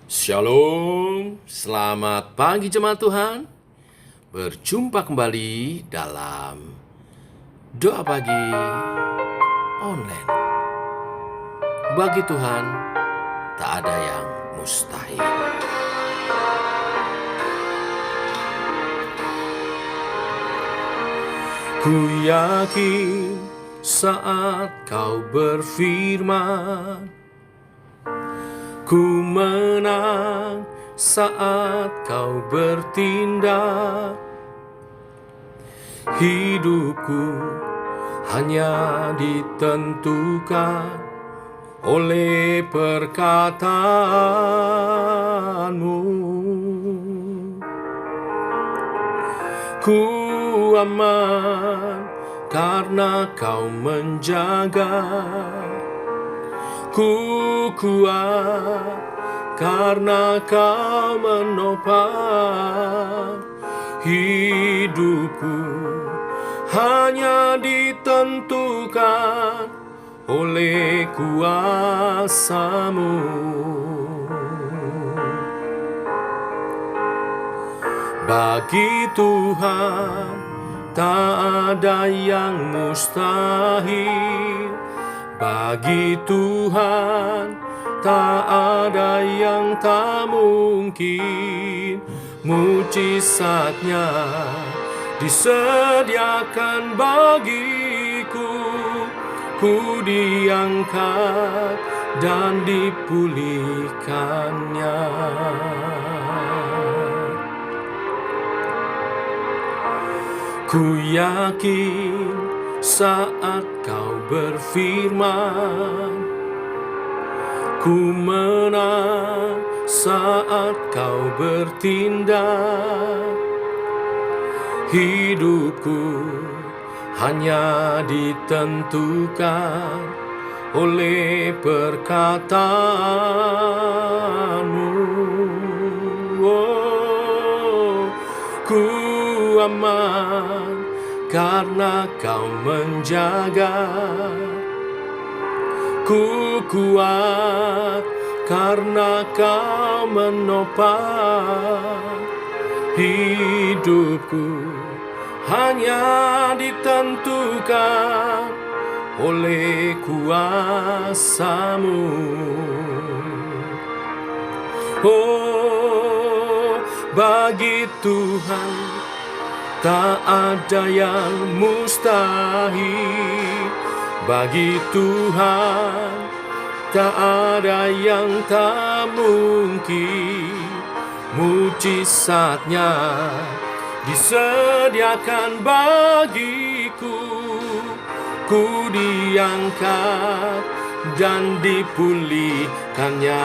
Shalom, selamat pagi jemaat Tuhan. Berjumpa kembali dalam doa pagi online. Bagi Tuhan, tak ada yang mustahil. Ku yakin saat kau berfirman, ku menang saat kau bertindak. Hidupku hanya ditentukan oleh perkataanmu. Ku aman karena kau menjaga. Ku kuat karena kau menopang. Hidupku hanya ditentukan oleh kuasa-Mu. Bagi Tuhan tak ada yang mustahil. Bagi Tuhan tak ada yang tak mungkin. Mujizatnya disediakan bagiku. Ku diangkat dan dipulihkannya. Ku yakin saat kau berfirman, ku menang saat kau bertindak. Hidupku hanya ditentukan oleh perkataanmu. Oh, ku aman karena kau menjaga. Ku kuat karena kau menopang. Hidupku hanya ditentukan oleh kuasa-Mu. Oh, bagi Tuhan tak ada yang mustahil. Bagi Tuhan tak ada yang tak mungkin. Mujizatnya disediakan bagiku. Ku diangkat dan dipulihkannya.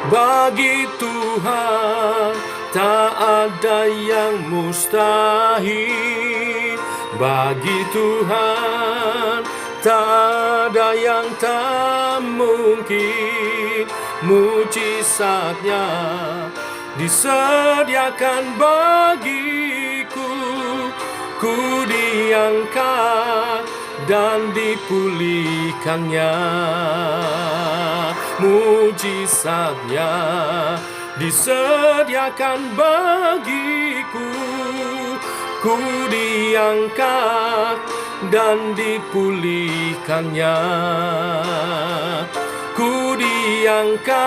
Bagi Tuhan tak ada yang mustahil. Bagi Tuhan tak ada yang tak mungkin. Mujizatnya disediakan bagiku. Ku diangkat dan dipulihkannya. Mujizatnya disediakan bagiku. Ku diangkat dan dipulihkannya. Ku diangkat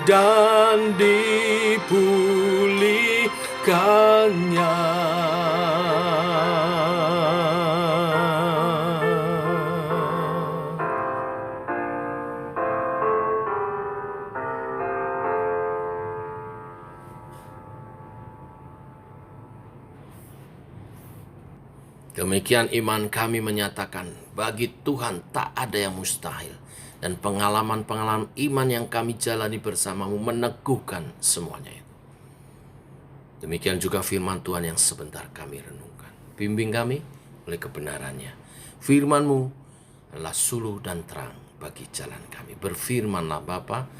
dan dipulihkannya. Demikian iman kami menyatakan bagi Tuhan tak ada yang mustahil. Dan pengalaman-pengalaman iman yang kami jalani bersamamu meneguhkan semuanya itu. Demikian juga firman Tuhan yang sebentar kami renungkan. Bimbing kami oleh kebenarannya. Firman-Mu adalah suluh dan terang bagi jalan kami. Berfirmanlah Bapa,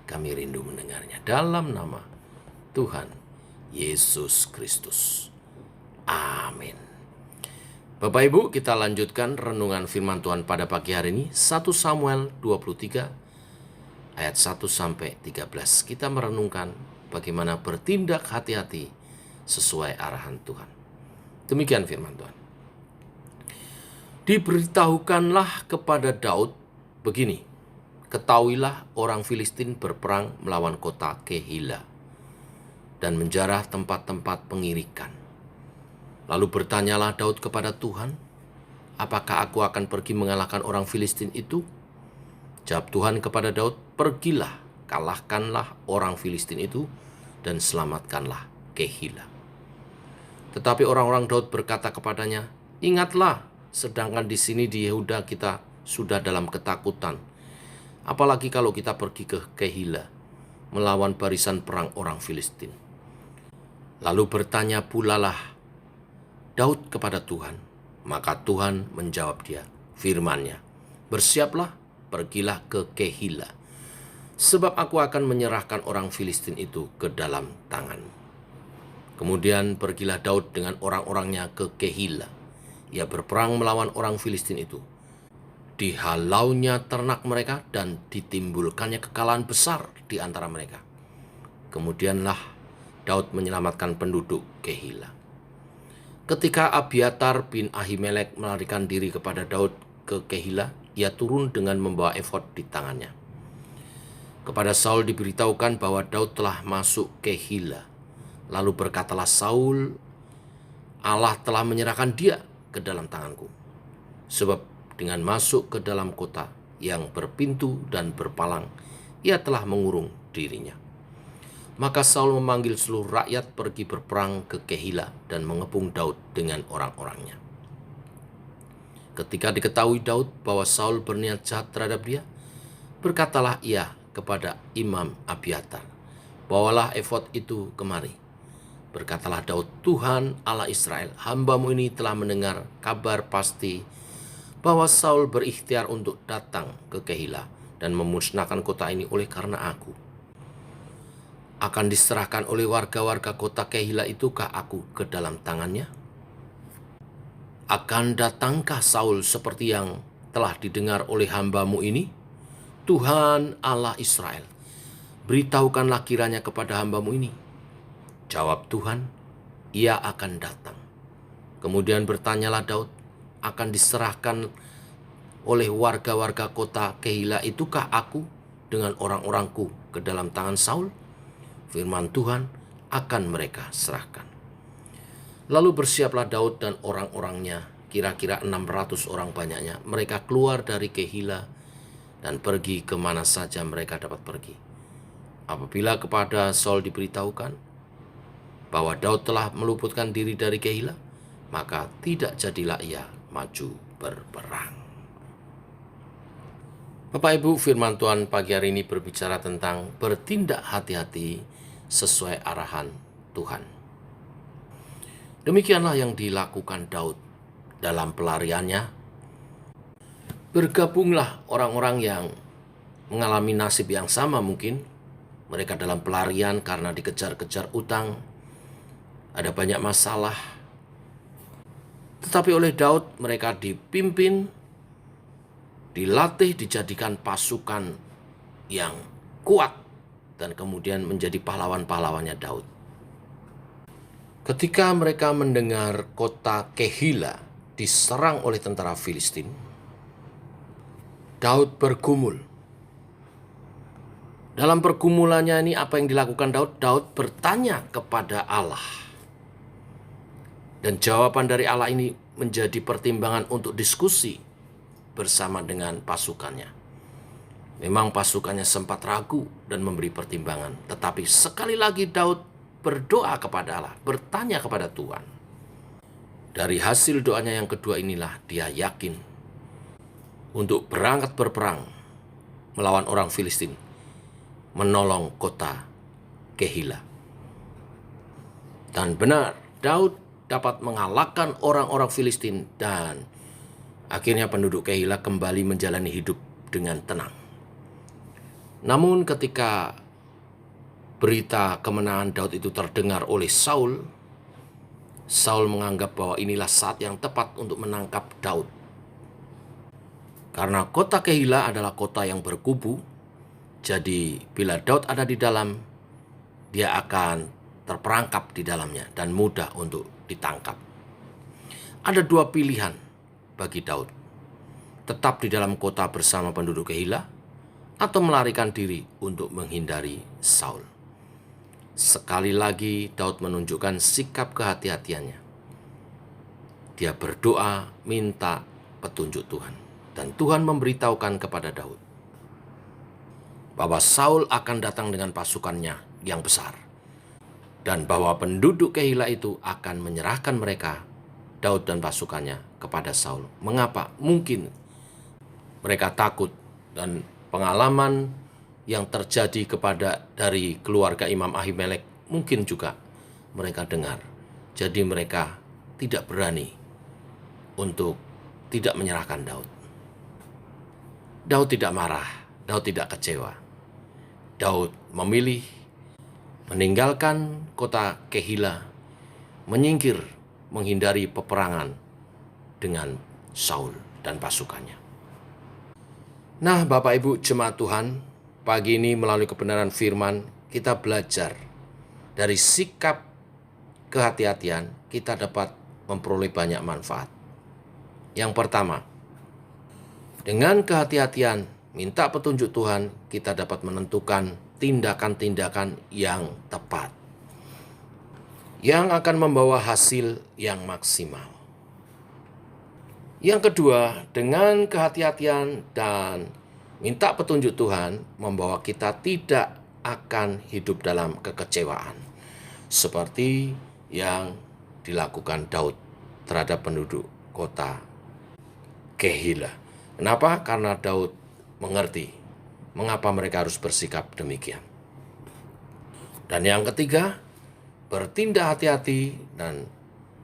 kami rindu mendengarnya. Dalam nama Tuhan Yesus Kristus. Amin. Bapak Ibu, kita lanjutkan renungan firman Tuhan pada pagi hari ini, 1 Samuel 23 ayat 1 sampai 13. Kita merenungkan bagaimana bertindak hati-hati sesuai arahan Tuhan. Demikian firman Tuhan. Diberitahukanlah kepada Daud begini, ketahuilah orang Filistin berperang melawan kota Kehila dan menjarah tempat-tempat pengirikan. Lalu bertanyalah Daud kepada Tuhan, apakah aku akan pergi mengalahkan orang Filistin itu? Jawab Tuhan kepada Daud, pergilah, kalahkanlah orang Filistin itu dan selamatkanlah Kehila. Tetapi orang-orang Daud berkata kepadanya, ingatlah, sedangkan di sini di Yehuda kita sudah dalam ketakutan. Apalagi kalau kita pergi ke Kehila, melawan barisan perang orang Filistin. Lalu bertanya pula lah Daud kepada Tuhan. Maka Tuhan menjawab dia, firman-Nya, bersiaplah, pergilah ke Kehila, sebab aku akan menyerahkan orang Filistin itu ke dalam tanganmu. Kemudian pergilah Daud dengan orang-orangnya ke Kehila. Ia berperang melawan orang Filistin itu. Dihalaunya ternak mereka dan ditimbulkannya kekalahan besar di antara mereka. Kemudianlah Daud menyelamatkan penduduk Kehila. Ketika Abiatar bin Ahimelek melarikan diri kepada Daud ke Kehila, ia turun dengan membawa efod di tangannya. Kepada Saul diberitahukan bahwa Daud telah masuk Kehila. Lalu berkatalah Saul, Allah telah menyerahkan dia ke dalam tanganku. Sebab dengan masuk ke dalam kota yang berpintu dan berpalang, ia telah mengurung dirinya. Maka Saul memanggil seluruh rakyat pergi berperang ke Kehila dan mengepung Daud dengan orang-orangnya. Ketika diketahui Daud bahwa Saul berniat jahat terhadap dia, berkatalah ia kepada Imam Abiatar, bawalah efod itu kemari. Berkatalah Daud, Tuhan Allah Israel, hamba-Mu ini telah mendengar kabar pasti bahwa Saul berikhtiar untuk datang ke Kehila dan memusnahkan kota ini oleh karena aku. Akan diserahkan oleh warga-warga kota Kehila itukah aku ke dalam tangannya? Akan datangkah Saul seperti yang telah didengar oleh hamba-Mu ini? Tuhan Allah Israel, beritahukanlah kiranya kepada hamba-Mu ini. Jawab Tuhan, ia akan datang. Kemudian bertanyalah Daud, akan diserahkan oleh warga-warga kota Kehila itukah aku dengan orang-orangku ke dalam tangan Saul? Firman Tuhan, akan mereka serahkan. Lalu bersiaplah Daud dan orang-orangnya, kira-kira 600 orang banyaknya. Mereka keluar dari Kehila dan pergi kemana saja mereka dapat pergi. Apabila kepada Saul diberitahukan bahwa Daud telah meluputkan diri dari Kehila, maka tidak jadilah ia maju berperang. Bapak Ibu, firman Tuhan pagi hari ini berbicara tentang bertindak hati-hati sesuai arahan Tuhan. Demikianlah yang dilakukan Daud dalam pelariannya. Bergabunglah orang-orang yang mengalami nasib yang sama mungkin. Mereka dalam pelarian karena dikejar-kejar utang, ada banyak masalah. Tetapi oleh Daud mereka dipimpin, dilatih, dijadikan pasukan yang kuat, dan kemudian menjadi pahlawan-pahlawannya Daud. Ketika mereka mendengar kota Kehila diserang oleh tentara Filistin, Daud bergumul. Dalam pergumulannya ini apa yang dilakukan Daud? Daud bertanya kepada Allah. Dan jawaban dari Allah ini menjadi pertimbangan untuk diskusi bersama dengan pasukannya. Memang pasukannya sempat ragu dan memberi pertimbangan. Tetapi sekali lagi Daud berdoa kepada Allah, bertanya kepada Tuhan. Dari hasil doanya yang kedua inilah dia yakin untuk berangkat berperang melawan orang Filistin, menolong kota Kehila. Dan benar, Daud dapat mengalahkan orang-orang Filistin dan akhirnya penduduk Kehila kembali menjalani hidup dengan tenang. Namun ketika berita kemenangan Daud itu terdengar oleh Saul, Saul menganggap bahwa inilah saat yang tepat untuk menangkap Daud. Karena kota Keila adalah kota yang berkubu, jadi bila Daud ada di dalam, dia akan terperangkap di dalamnya dan mudah untuk ditangkap. Ada dua pilihan bagi Daud: tetap di dalam kota bersama penduduk Keila, atau melarikan diri untuk menghindari Saul. Sekali lagi Daud menunjukkan sikap kehati-hatiannya. Dia berdoa minta petunjuk Tuhan. Dan Tuhan memberitahukan kepada Daud bahwa Saul akan datang dengan pasukannya yang besar. Dan bahwa penduduk Keila itu akan menyerahkan mereka, Daud dan pasukannya, kepada Saul. Mengapa? Mungkin mereka takut dan pengalaman yang terjadi dari keluarga Imam Ahimelek mungkin juga mereka dengar. Jadi mereka tidak berani untuk tidak menyerahkan Daud. Daud tidak marah, Daud tidak kecewa. Daud memilih meninggalkan kota Keila, menyingkir, menghindari peperangan dengan Saul dan pasukannya. Nah, Bapak Ibu jemaat Tuhan, pagi ini melalui kebenaran firman, kita belajar dari sikap kehati-hatian, kita dapat memperoleh banyak manfaat. Yang pertama, dengan kehati-hatian, minta petunjuk Tuhan, kita dapat menentukan tindakan-tindakan yang tepat, yang akan membawa hasil yang maksimal. Yang kedua, dengan kehati-hatian dan minta petunjuk Tuhan, membawa kita tidak akan hidup dalam kekecewaan, seperti yang dilakukan Daud terhadap penduduk kota Keila. Kenapa? Karena Daud mengerti mengapa mereka harus bersikap demikian. Dan yang ketiga, bertindak hati-hati dan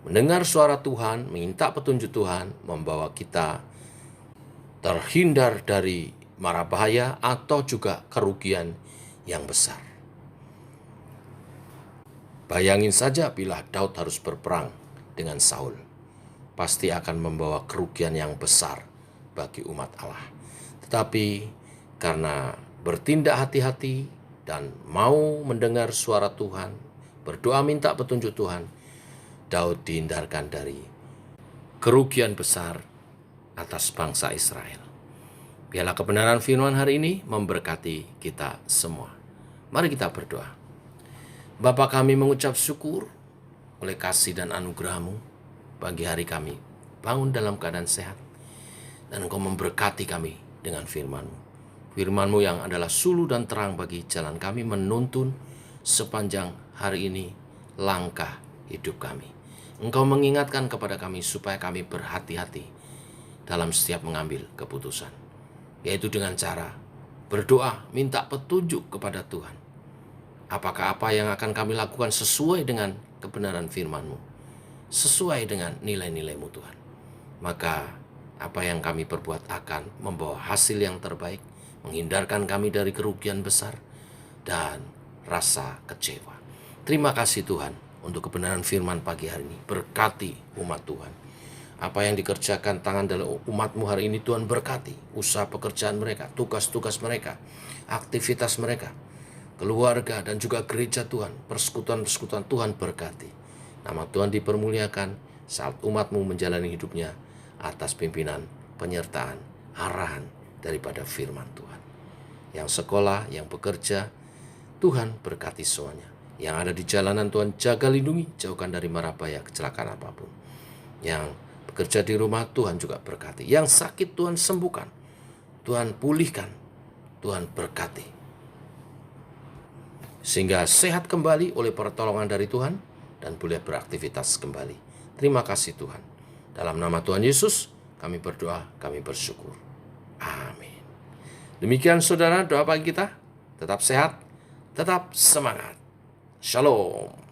mendengar suara Tuhan, minta petunjuk Tuhan, membawa kita terhindar dari mara bahaya atau juga kerugian yang besar. Bayangin saja bila Daud harus berperang dengan Saul, pasti akan membawa kerugian yang besar bagi umat Allah. Tetapi karena bertindak hati-hati dan mau mendengar suara Tuhan, berdoa minta petunjuk Tuhan, Daud dihindarkan dari kerugian besar atas bangsa Israel. Biarlah kebenaran firman hari ini memberkati kita semua. Mari kita berdoa. Bapa, kami mengucap syukur oleh kasih dan anugerah-Mu bagi hari kami bangun dalam keadaan sehat. Dan Engkau memberkati kami dengan firman-Mu. Firman-Mu yang adalah suluh dan terang bagi jalan kami, menuntun sepanjang hari ini langkah hidup kami. Engkau mengingatkan kepada kami supaya kami berhati-hati dalam setiap mengambil keputusan, yaitu dengan cara berdoa, minta petunjuk kepada Tuhan. Apakah apa yang akan kami lakukan sesuai dengan kebenaran firman-Mu, sesuai dengan nilai-nilai-Mu Tuhan. Maka apa yang kami perbuat akan membawa hasil yang terbaik, menghindarkan kami dari kerugian besar dan rasa kecewa. Terima kasih Tuhan untuk kebenaran firman pagi hari ini. Berkati umat Tuhan. Apa yang dikerjakan tangan dari umat-Mu hari ini, Tuhan berkati. Usaha pekerjaan mereka, tugas-tugas mereka, aktivitas mereka, keluarga dan juga gereja Tuhan, persekutuan-persekutuan Tuhan berkati. Nama Tuhan dipermuliakan saat umat-Mu menjalani hidupnya atas pimpinan, penyertaan, arahan daripada firman Tuhan. Yang sekolah, yang bekerja, Tuhan berkati semuanya. Yang ada di jalanan Tuhan jaga lindungi, jauhkan dari mara bahaya kecelakaan apapun. Yang bekerja di rumah Tuhan juga berkati. Yang sakit Tuhan sembuhkan, Tuhan pulihkan, Tuhan berkati. Sehingga sehat kembali oleh pertolongan dari Tuhan dan boleh beraktivitas kembali. Terima kasih Tuhan. Dalam nama Tuhan Yesus, kami berdoa, kami bersyukur. Amin. Demikian saudara doa pagi kita. Tetap sehat, tetap semangat. Shalom.